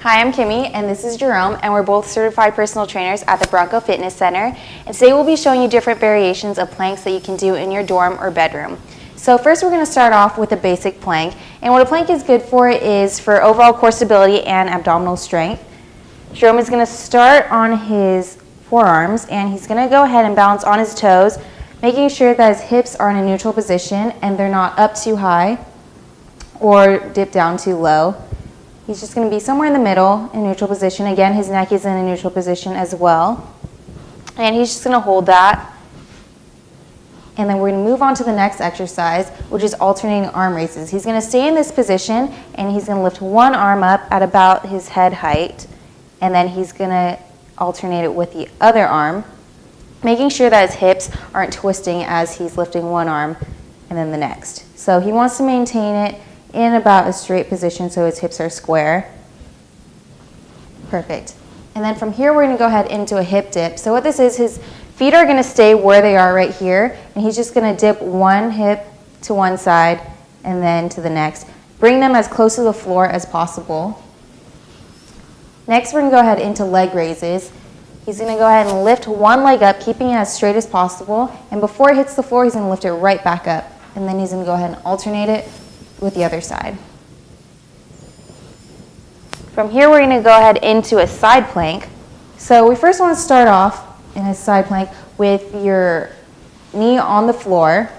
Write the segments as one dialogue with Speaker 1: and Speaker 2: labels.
Speaker 1: Hi, I'm Kimmy, and this is Jerome, and we're both certified personal trainers at the Bronco Fitness Center. And today we'll be showing you different variations of planks that you can do in your dorm or bedroom. So first we're going to start off with a basic plank. And what a plank is good for is for overall core stability and abdominal strength. Jerome is going to start on his forearms, and he's going to go ahead and balance on his toes, making sure that his hips are in a neutral position and they're not up too high or dip down too low. He's just going to be somewhere in the middle in neutral position. Again, his neck is in a neutral position as well. And he's just going to hold that. And then we're going to move on to the next exercise, which is alternating arm raises. He's going to stay in this position, and he's going to lift one arm up at about his head height. And then he's going to alternate it with the other arm, making sure that his hips aren't twisting as he's lifting one arm and then the next. So he wants to maintain it in about a straight position so his hips are square. Perfect. And then from here we're going to go ahead into a hip dip. So what this is, his feet are going to stay where they are right here, and he's just going to dip one hip to one side and then to the next. Bring them as close to the floor as possible. Next we're going to go ahead into leg raises. He's going to go ahead and lift one leg up, keeping it as straight as possible, and before it hits the floor he's going to lift it right back up, and then he's going to go ahead and alternate it with the other side. From here we're going to go ahead into a side plank. So we first want to start off in a side plank with your knee on the floor.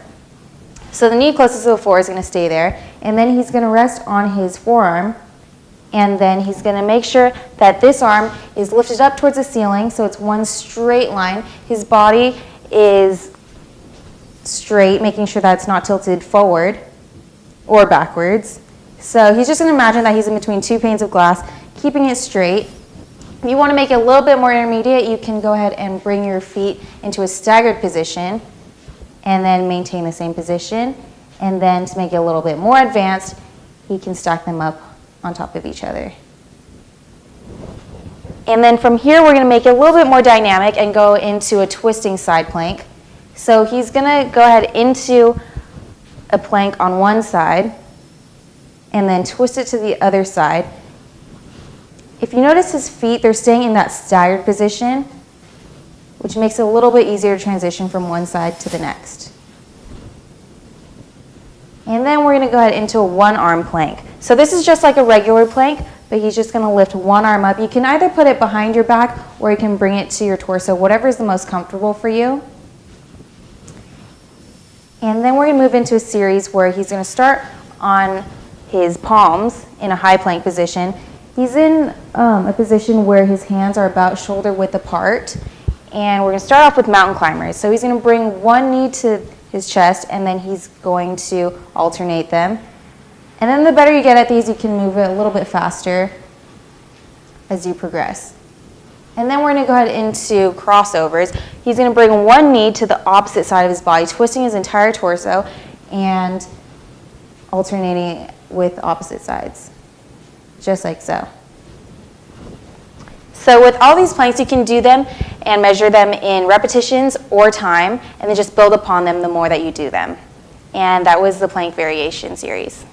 Speaker 1: So the knee closest to the floor is going to stay there, and then he's going to rest on his forearm, and then he's going to make sure that this arm is lifted up towards the ceiling so it's one straight line. His body is straight, making sure that it's not tilted forward or backwards. So he's just going to imagine that he's in between two panes of glass, keeping it straight. If you want to make it a little bit more intermediate, you can go ahead and bring your feet into a staggered position and then maintain the same position. And then to make it a little bit more advanced, he can stack them up on top of each other. And then from here, we're going to make it a little bit more dynamic and go into a twisting side plank. So he's going to go ahead into a plank on one side and then twist it to the other side. If you notice his feet, they're staying in that staggered position, which makes it a little bit easier to transition from one side to the next. And then we're going to go ahead into a one-arm plank. So this is just like a regular plank, but he's just going to lift one arm up. You can either put it behind your back or you can bring it to your torso, whatever is the most comfortable for you. And then we're going to move into a series where he's going to start on his palms in a high plank position. He's in a position where his hands are about shoulder width apart. And we're going to start off with mountain climbers. So he's going to bring one knee to his chest, and then he's going to alternate them. And then the better you get at these, you can move it a little bit faster as you progress. And then we're going to go ahead into crossovers. He's going to bring one knee to the opposite side of his body, twisting his entire torso and alternating with opposite sides, just like so. So with all these planks, you can do them and measure them in repetitions or time, and then just build upon them the more that you do them. And that was the plank variation series.